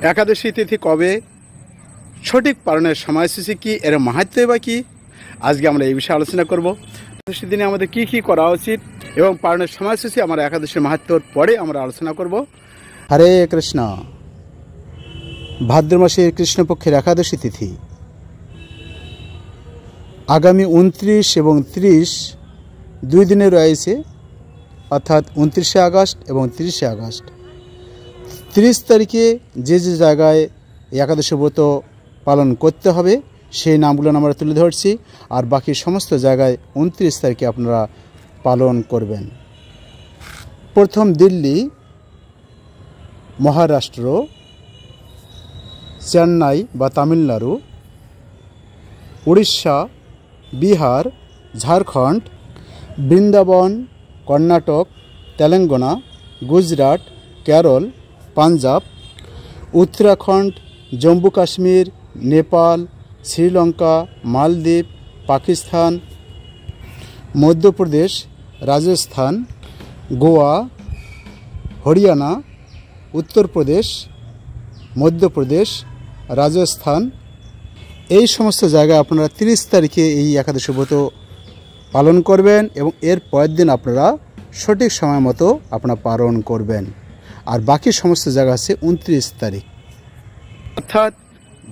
একাদশী তিথি কবে, সঠিক পালনের সময়সূচি কী, এর মাহাত্ম্য বা কী, আজকে আমরা এই বিষয়ে আলোচনা করব। একাদশী দিনে আমাদের কী কী করা উচিত এবং পালনের সময়সূচি আমরা একাদশীর মাহাত্ম্যর পরে আমরা আলোচনা করব। হরে কৃষ্ণ। ভাদ্র মাসের কৃষ্ণপক্ষের একাদশী তিথি আগামী 29 এবং 30 দুই দিনে রয়েছে, অর্থাৎ 29শে আগস্ট এবং 30শে আগস্ট। 30 তারিখে যে যে জায়গায় একাদশী ব্রত পালন করতে হবে সেই নামগুলো আমরা তুলে ধরছি, আর বাকি সমস্ত জায়গায় 29 তারিখে আপনারা পালন করবেন। প্রথম দিল্লি, মহারাষ্ট্র, চেন্নাই বা তামিলনাড়ু, উড়িষ্যা, বিহার, ঝাড়খণ্ড, বৃন্দাবন, কর্ণাটক, তেলেঙ্গানা, গুজরাট, কেরল, পাঞ্জাব, উত্তরাখণ্ড, জম্মু কাশ্মীর, নেপাল, শ্রীলঙ্কা, মালদ্বীপ, পাকিস্তান, মধ্যপ্রদেশ, রাজস্থান, গোয়া, হরিয়ানা, উত্তরপ্রদেশ, মধ্যপ্রদেশ, রাজস্থান, এই সমস্ত জায়গায় আপনারা 30 তারিখে এই একাদশী ব্রত পালন করবেন এবং এর পরের দিন আপনারা সঠিক সময় মতো আপনারা পালন করবেন। আর বাকি সমস্ত জায়গা আছে 29 তারিখ। অর্থাৎ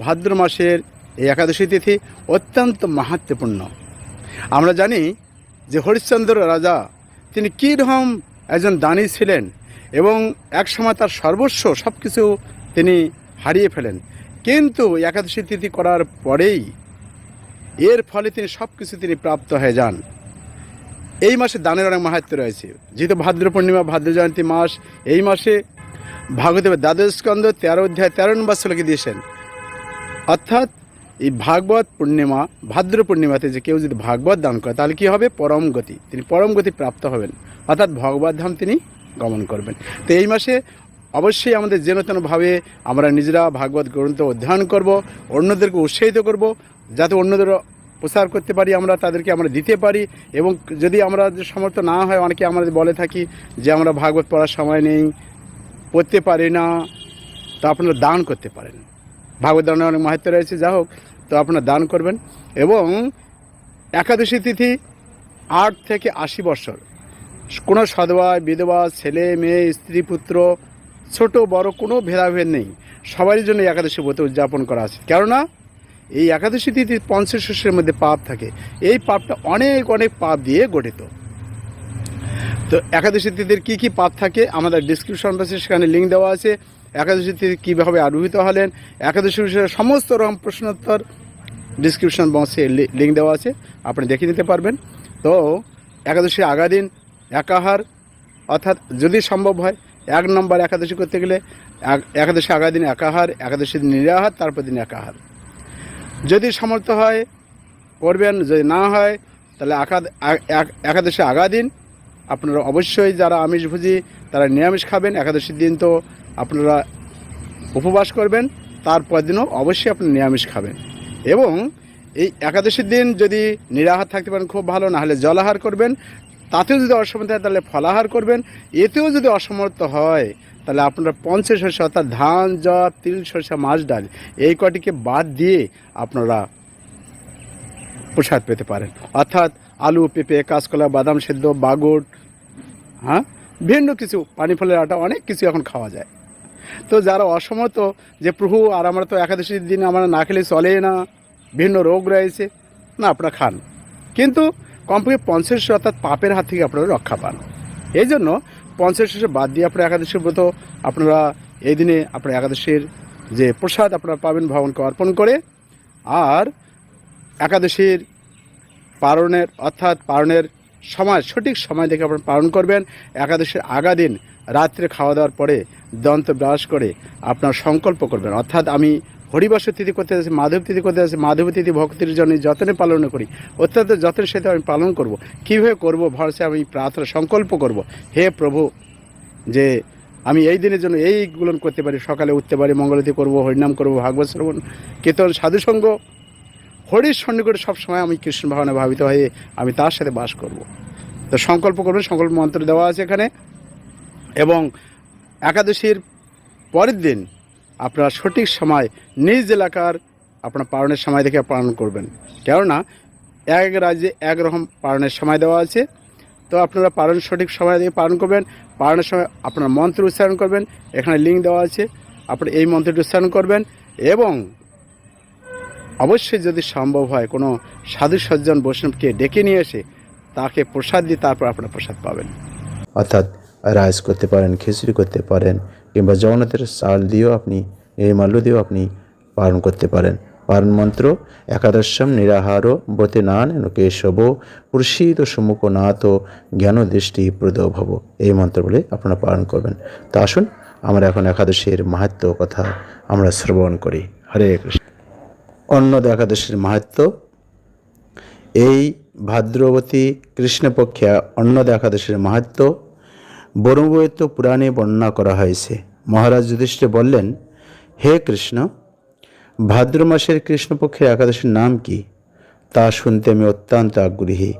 ভাদ্র মাসের এই একাদশী তিথি অত্যন্ত মাহাত্ম্যপূর্ণ। আমরা জানি যে হরিশ্চন্দ্র রাজা তিনি কীরকম একজন দানী ছিলেন এবং একসময় তার সর্বস্ব সব কিছু তিনি হারিয়ে ফেলেন, কিন্তু একাদশী তিথি করার পরেই এর ফলে তিনি সব কিছু তিনি প্রাপ্ত হয়ে যান। এই মাসে দানের অনেক মাহাত্ম্য রয়েছে, যেহেতু ভাদ্র পূর্ণিমা, ভাদ্র জয়ন্তী মাস। এই মাসে ভাগবতের দ্বাদশ স্কন্ধ 13 অধ্যায় 13 নম্বর শ্লোকে দিয়েছেন, অর্থাৎ এই ভাগবত পূর্ণিমা, ভাদ্র পূর্ণিমাতে যে কেউ যদি ভাগবত দান করে তাহলে কী হবে, পরম গতি, তিনি পরম গতি প্রাপ্ত হবেন, অর্থাৎ ভগবত ধাম তিনি গমন করবেন। তো এই মাসে অবশ্যই আমাদের যেন তেনভাবে আমরা নিজেরা ভাগবত গ্রন্থ অধ্যয়ন করব, অন্যদেরকে উৎসাহিত করব, যাতে অন্যদের প্রচার করতে পারি, আমরা তাদেরকে আমরা দিতে পারি। এবং যদি আমরা সমর্থ না হয়, অনেকে আমরা বলে থাকি যে আমরা ভাগবত পড়ার সময় নেই, পড়তে পারি না, তো আপনারা দান করতে পারেন। ভাগবত দানের অনেক মাহাত্ম্য রয়েছে, যা হোক, তো আপনারা দান করবেন। এবং একাদশী তিথি 8 থেকে 80 বছর কোনো সধবা, বিধবা, ছেলে মেয়ে, স্ত্রী পুত্র, ছোট বড় কোনো ভেদাভেদ নেই, সবারই জন্য একাদশী ব্রত উদযাপন করা আছে। কেননা এই একাদশী তিথি পঞ্চশস্যের মধ্যে পাপ থাকে, এই পাপটা অনেক অনেক পাপ দিয়ে গঠিত। তো একাদশী তিথির কী কী পাপ থাকে আমাদের ডিসক্রিপশন বক্সে সেখানে লিঙ্ক দেওয়া আছে। একাদশী তিথি কীভাবে আবির্ভূত হলেন, একাদশী বিষয়ে সমস্ত রকম প্রশ্নোত্তর ডিসক্রিপশন বক্সে লিঙ্ক দেওয়া আছে, আপনি দেখে নিতে পারবেন। তো একাদশী আগা দিন একাহার, অর্থাৎ যদি সম্ভব হয় 1 নম্বর একাদশী করতে গেলে একাদশী আগা দিন একাহার, একাদশী দিন নিরাহার, তারপর দিন একাহার। যদি সমর্থ হয় করবেন, যদি না হয় তাহলে একাদশী আগা দিন আপনারা অবশ্যই যারা আমিষভোজী তারা নিরামিষ খাবেন। একাদশীর দিন তো আপনারা উপবাস করবেন, তারপর দিনও অবশ্যই আপনি নিরামিষ খাবেন। এবং এই একাদশীর দিন যদি নিরাহার থাকতে পারেন খুব ভালো, না হলে জলাহার করবেন। তাতেও যদি অসমর্থ হয় তাহলে ফলাহার করবেন। এতেও যদি অসমর্থ হয় তাহলে আপনারা পঞ্চশস্য, অর্থাৎ ধান, জব, তিল, সরষা, মাছ, ডাল, এই কটিকে বাদ দিয়ে আপনারা প্রসাদ পেতে পারেন। অর্থাৎ আলু, পেঁপে, কাঁচকলা, বাদাম সেদ্ধ, বাগড়, ভিন্ন কিছু, পানি ফলের আটা, অনেক কিছু এখন খাওয়া যায়। তো যারা অসমর্থ যে প্রভু আর আমরা তো একাদশীর দিন আমরা না খেলে চলে না, ভিন্ন রোগ রয়েছে, না আপনারা খান, কিন্তু কমপক্ষে পঞ্চশস্য অর্থাৎ পাপের হাত থেকে আপনারা রক্ষা পান। এই জন্য পঞ্চশস্য বাদ দিয়ে আপনারা একাদশীর ব্রত আপনারা এই দিনে আপনারা একাদশীর যে প্রসাদ আপনারা পাবেন ভগবানকে অর্পণ করে। আর একাদশীর পালনের, অর্থাৎ পালনের সময় সঠিক সময় দেখে আপনারা পালন করবেন। একাদশীর আগা দিন রাত্রে খাওয়া দাওয়ার পরে দন্ত ব্রাশ করে আপনার সংকল্প করবেন, অর্থাৎ আমি হরিবাসর তিথি করতে যাচ্ছি, মাধব তিথি করতে যাচ্ছি, মাধব তিথি ভক্তির জন্য যতনে পালন করি, অত্যন্ত যত্নের সাথে আমি পালন করব। কীভাবে করব, ভরসা আমি প্রার্থনা সংকল্প করব, হে প্রভু, যে আমি এই দিনের জন্য এইগুলো করতে পারি, সকালে উঠতে পারি, মঙ্গলারতি করব, হরিনাম করব, ভাগবত শ্রবণ, কীর্তন, সাধুসঙ্গ, হরির সন্নিকটে সবসময় আমি কৃষ্ণ ভাবনা ভাবিত হয়ে আমি তার সাথে বাস করব। তো সংকল্প করবেন, সংকল্প মন্ত্র দেওয়া আছে এখানে। এবং একাদশীর পরের দিন আপনারা সঠিক সময় নিজ এলাকার আপনার পালনের সময় দেখে পালন করবেন। কেননা এক রাজ্যে এক রকম পালনের সময় দেওয়া আছে। তো আপনারা পালন সঠিক সময় দেখে পালন করবেন। পালনের সময় আপনার মন্ত্র উচ্চারণ করবেন, এখানে লিঙ্ক দেওয়া আছে, আপনি এই মন্ত্রটি উচ্চারণ করবেন। এবং অবশ্যই যদি সম্ভব হয় কোনো সাধু সজ্জন বৈষ্ণবকে ডেকে নিয়ে এসে তাকে প্রসাদ দিয়ে তারপর আপনারা প্রসাদ পাবেন। অর্থাৎ রাইস করতে পারেন, খিচুড়ি করতে পারেন, কিংবা জগন্নাথের চাল দিয়েও আপনি, নির্মাল্য দিয়েও আপনি পালন করতে পারেন। পালন মন্ত্র একাদশম নিরাহার ব্রতে নান কেশব প্রসীদ সম্মুখ নাথ জ্ঞান দৃষ্টি প্রদ ভব, এই মন্ত্র বলে আপনারা পালন করবেন। তা আসুন আমরা এখন একাদশীর মাহাত্ম্য কথা আমরা শ্রবণ করি। হরে কৃষ্ণ। অন্নদা একাদশীর মাহাত্ম্য। এই ভাদ্রবতী কৃষ্ণপক্ষে অন্নদা একাদশীর মাহাত্ম্য ব্রহ্মবৈবর্ত পুরাণে বর্ণনা করা হয়েছে। মহারাজ যুধিষ্ঠির বললেন, হে কৃষ্ণ, ভাদ্র মাসের কৃষ্ণপক্ষের একাদশীর নাম কি, তা শুনতে আমি অত্যন্ত আগ্রহী।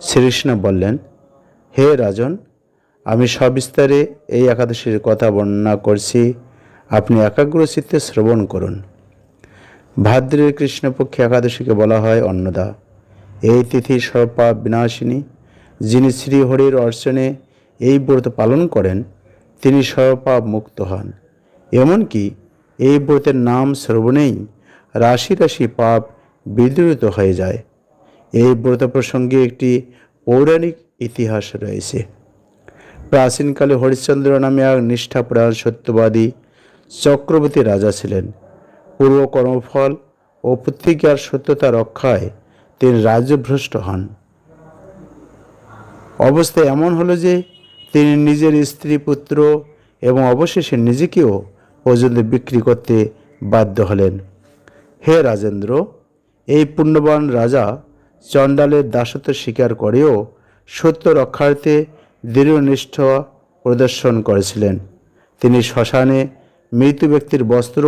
শ্রীকৃষ্ণ বললেন, হে রাজন, আমি সবিস্তারে এই একাদশীর কথা বর্ণনা করছি, আপনি একাগ্র চিত্তে শ্রবণ করুন। ভাদ্রের কৃষ্ণপক্ষে একাদশীকে বলা হয় অন্নদা। এই তিথি সর্বপাপ বিনাশিনী। যিনি শ্রীহরির অর্চনে এই ব্রত পালন করেন তিনি সর্বপাপ মুক্ত হন। এমনকি এই ব্রতের নাম শ্রবণেই রাশি রাশি পাপ বিদূরিত হয়ে যায়। এই ব্রত প্রসঙ্গে একটি পৌরাণিক ইতিহাস রয়েছে। প্রাচীনকালে হরিশ্চন্দ্র নামে এক নিষ্ঠাপরায়ণ সত্যবাদী চক্রবর্তী রাজা ছিলেন। পূর্ব কর্মফল ও প্রতিজ্ঞার সত্যতা রক্ষায় তিনি রাজ্যভ্রষ্ট হন। অবস্থা এমন হলো যে তিনি নিজের স্ত্রী, পুত্র এবং অবশেষে নিজেকেও পর্যন্ত বিক্রি করতে বাধ্য হলেন। হে রাজেন্দ্র, এই পুণ্যবান রাজা চণ্ডালের দাসত্ব স্বীকার করেও সত্য রক্ষার্থে দৃঢ়নিষ্ঠা প্রদর্শন করেছিলেন। তিনি শ্মশানে মৃত ব্যক্তির বস্ত্র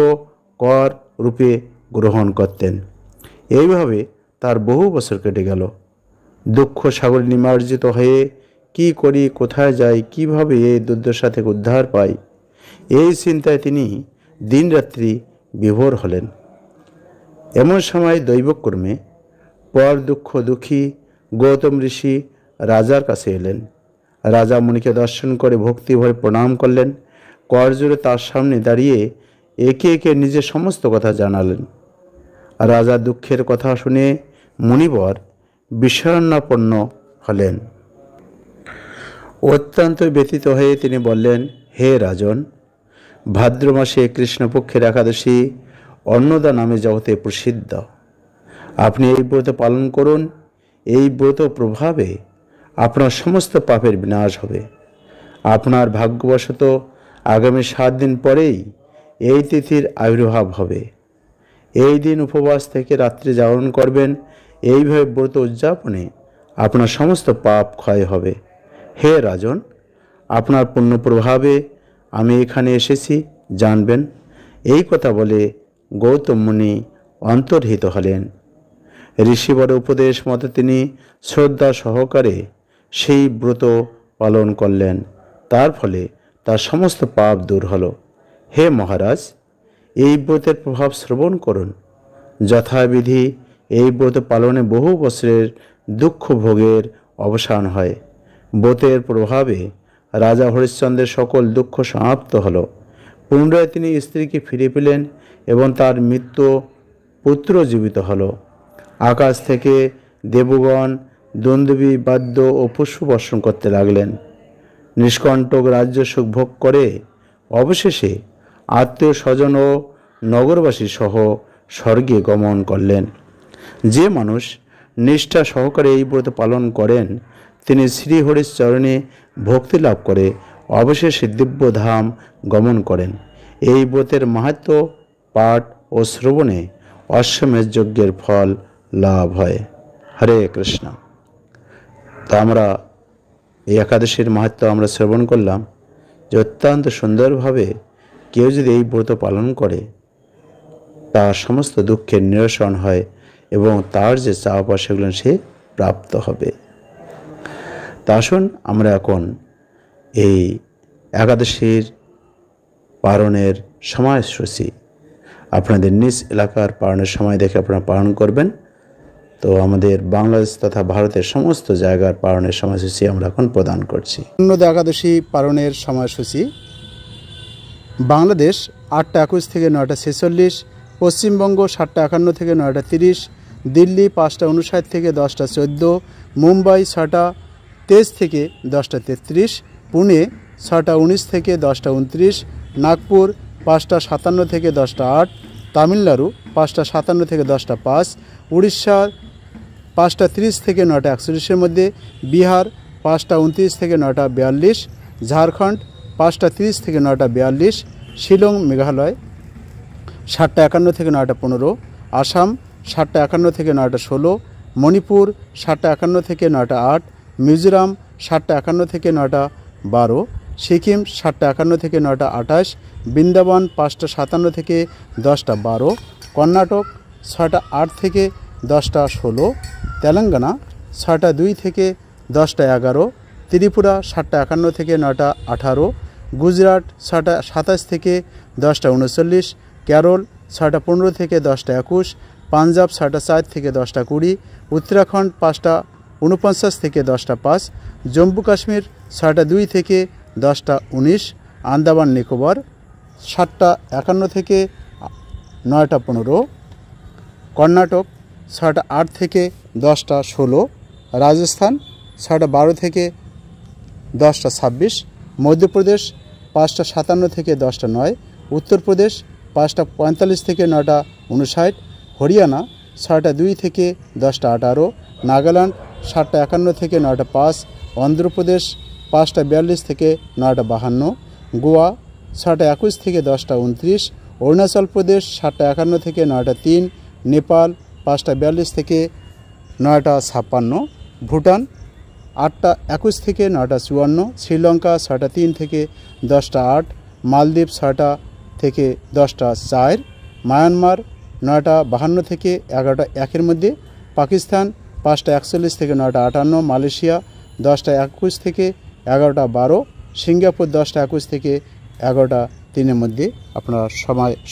কর রূপে গ্রহণ করতেন। এইভাবে তার বহু বছর কেটে গেল। দুঃখ সাগরে নিমজ্জিত হয়ে কি করি, কোথায় যাই, কিভাবে এই দুর্দশা থেকে উদ্ধার পাই, এই চিন্তায় তিনি দিনরাত্রি বিভোর হলেন। এমন সময় দৈবক্রমে পর দুঃখী গৌতম ঋষি রাজার কাছে এলেন। রাজা মুনিকে দর্শন করে ভক্তিভরে প্রণাম করলেন। করজোড়ে তার সামনে দাঁড়িয়ে একে একে নিজের সমস্ত কথা জানালেন। রাজা দুঃখের কথা শুনে মুনিবর বিষণ্ণাপন্ন হলেন। অত্যন্ত ব্যথিত হয়ে তিনি বললেন, হে রাজন, ভাদ্র মাসে কৃষ্ণপক্ষের একাদশী অন্নদা নামে জগতে প্রসিদ্ধ। আপনি এই ব্রত পালন করুন। এই ব্রত প্রভাবে আপনার সমস্ত পাপের বিনাশ হবে। আপনার ভাগ্যবশত আগামী 7 দিন পরেই এই তিথির আবির্ভাব হবে। এই দিন উপবাস থেকে রাত্রি জাগরণ করবেন। এইভাবে ব্রত উদযাপনে আপনার সমস্ত পাপ ক্ষয় হবে। হে রাজন, আপনার পুণ্য প্রভাবে আমি এখানে এসেছি, জানবেন। এই কথা বলে গৌতম মুনি অন্তর্হিত হলেন। ঋষিবর উপদেশ মতে তিনি শ্রদ্ধা সহকারে সেই ব্রত পালন করলেন। তার ফলে তার সমস্ত পাপ দূর হল। হে মহারাজ, এই ব্রতের প্রভাব শ্রবণ করুন। যথাবিধি এই ব্রত পালনে বহু বছরের দুঃখ ভোগের অবসান হয়। ব্রতের প্রভাবে রাজা হরিশ্চন্দ্রের সকল দুঃখ সমাপ্ত হল। পুনরায় তিনি স্ত্রীকে ফিরে পেলেন এবং তার মৃত্যু পুত্র জীবিত হল। আকাশ থেকে দেবগণ দুন্দুবি, বাদ্য ও পুষ্প বর্ষণ করতে লাগলেন। নিষ্কণ্টক রাজ্য সুখ ভোগ করে অবশেষে আত্মীয় স্বজন ও নগরবাসী সহ স্বর্গে গমন করলেন। যে মানুষ নিষ্ঠা সহকারে এই ব্রত পালন করেন তিনি শ্রীহরির চরণে ভক্তি লাভ করে অবশেষে দিব্যধাম গমন করেন। এই ব্রতের মাহাত্ম্য পাঠ ও শ্রবণে অশ্বমেধ যজ্ঞের ফল লাভ হয়। হরে কৃষ্ণ। তা আমরা এই একাদশীর মাহাত্ম্য আমরা শ্রবণ করলাম যে অত্যন্ত সুন্দরভাবে কেউ যদি এই ব্রত পালন করে তার সমস্ত দুঃখের নিরসন হয় এবং তার যে চাওয়া সেগুলো সে প্রাপ্ত হবে। তা আসুন আমরা এখন এই একাদশীর পালনের সময়সূচি আপনাদের নিজ এলাকার পালনের সময় দেখে আপনারা পালন করবেন। তো আমাদের বাংলাদেশ তথা ভারতের সমস্ত জায়গার পালনের সময়সূচি আমরা এখন প্রদান করছি। অন্নদা একাদশী পালনের সময়সূচি: বাংলাদেশ 8টা 21 থেকে 9টা 46, পশ্চিমবঙ্গ 7টা 51 থেকে 9টা 30, দিল্লি 5টা 59 থেকে 10টা 14, মুম্বাই 6টা 23 থেকে 10টা 33, পুনে 6টা 19 থেকে 10টা 29, নাগপুর 5টা 57 থেকে 10টা 8, তামিলনাড়ু 5টা 57 থেকে 10টা 5, উড়িষ্যা 5টা 30 থেকে 9টা 41-এর মধ্যে, বিহার 5টা 29 থেকে 9টা 42, ঝাড়খণ্ড 5টা 30 থেকে 9টা 42, শিলং মেঘালয় 7টা 51 থেকে 9টা 15, আসাম 7টা 51 থেকে 9টা 16, মণিপুর 7টা 51 থেকে 9টা 8, মিজোরাম 7টা 51 থেকে 9টা 12, সিকিম 7টা 51 থেকে 9টা 28, বৃন্দাবন 5টা 57 থেকে 10টা 12, কর্ণাটক 6টা 8 থেকে 10টা 16, তেলেঙ্গানা 6টা 2 থেকে 10টা 11, ত্রিপুরা 7টা 51 থেকে 9টা 18, গুজরাট 6টা 27 থেকে 10টা 39, কেরল 6টা 15 থেকে 10টা 21, পাঞ্জাব 6টা 4 থেকে 10টা 20, উত্তরাখণ্ড 5টা 49 থেকে 10টা 5, জম্মু কাশ্মীর 6টা 2 থেকে 10টা 19, আন্দামান নিকোবর 7টা 51 থেকে 9টা 15, কর্ণাটক 6টা 8 থেকে 10টা 16, রাজস্থান 6টা 12 থেকে 10টা 26, মধ্যপ্রদেশ 5টা 57 থেকে 10টা 9, উত্তরপ্রদেশ 5টা 45 থেকে 9টা 59, হরিয়ানা 6টা 2 থেকে 10টা 18, নাগাল্যান্ড 7টা 51 থেকে 9টা 5, অন্ধ্রপ্রদেশ 5টা 42 থেকে 9টা 52, গোয়া 6টা 21 থেকে 10টা 29, অরুণাচল প্রদেশ 7টা 51 থেকে 9টা 3, নেপাল 5টা 42 থেকে 9টা 56, ভুটান 8টা 21 থেকে 9টা 54, শ্রীলঙ্কা 6টা 3 থেকে 10টা 8, মালদ্বীপ 6টা থেকে 10টা 4, মায়ানমার 9টা 52 থেকে 11টা 1-এর মধ্যে, পাকিস্তান 5টা 41 থেকে 9টা 58, মালয়েশিয়া 10টা 21 থেকে 11টা 12, সিঙ্গাপুর 10টা 21 থেকে 11টা 3-এর মধ্যে আপনারা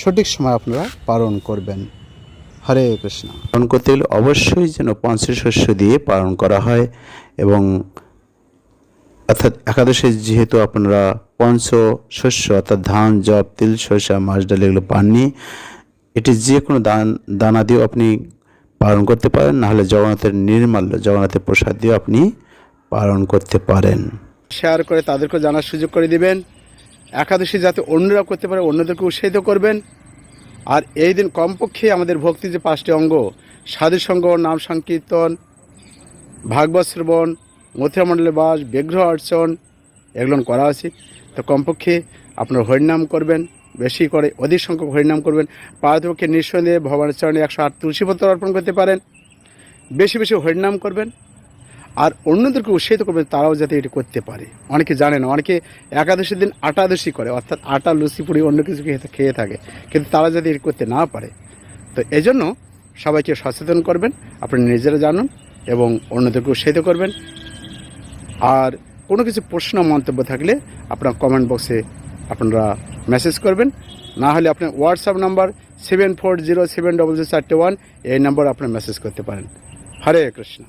সঠিক সময় আপনারা পালন করবেন। হরে কৃষ্ণ। পালন করতে গেলে অবশ্যই যেন পঞ্চশস্য দিয়ে পালন করা হয়, এবং অর্থাৎ একাদশী যেহেতু আপনারা পঞ্চশস্য অর্থাৎ ধান, জব, তিল, সরিষা, মাছ, ডাল এগুলো পাননি, এটি যে কোনো দানা দিয়েও আপনি পালন করতে পারেন, নাহলে জগন্নাথের নির্মাল্য, জগন্নাথের প্রসাদ দিয়েও আপনি পালন করতে পারেন। শেয়ার করে তাদেরকে জানার সুযোগ করে দিবেন। একাদশী যাতে অন্যরা করতে পারে অন্যদেরকে উৎসাহিত করবেন। আর এই দিন কমপক্ষে আমাদের ভক্তি যে 5টি অঙ্গ, সাধুসঙ্গ, নাম সংকীর্তন, ভাগবত শ্রবণ, মথুরামণ্ডলে বাস, বিগ্রহ অর্চন এগুলো করা উচিত। তো কমপক্ষে আপনার হরিনাম করবেন, বেশি করে অধিক সংখ্যক হরিনাম করবেন। পারতপক্ষে নিঃসন্দেহে ভগবানের চরণে 108 তুলসীপত্র অর্পণ করতে পারেন, বেশি বেশি হরিনাম করবেন, আর অন্যদেরকে উৎসাহিত করবেন তারাও যাতে এটি করতে পারে। অনেকে জানে না, অনেকে একাদশীর দিন আটাদশী করে, অর্থাৎ আটা, লুচি, পুরি অন্য কিছু খেয়ে থাকে, কিন্তু তারা যাতে এটি করতে না পারে। তো এই জন্য সবাইকে সচেতন করবেন, আপনি নিজেরা জানুন এবং অন্যদেরকে উৎসাহিত করবেন। আর কোনো কিছু প্রশ্ন মন্তব্য থাকলে আপনার কমেন্ট বক্সে আপনারা মেসেজ করবেন, না হলে আপনার হোয়াটসঅ্যাপ নাম্বার 74070041 এই নাম্বার আপনারা মেসেজ করতে পারেন। হরে কৃষ্ণ।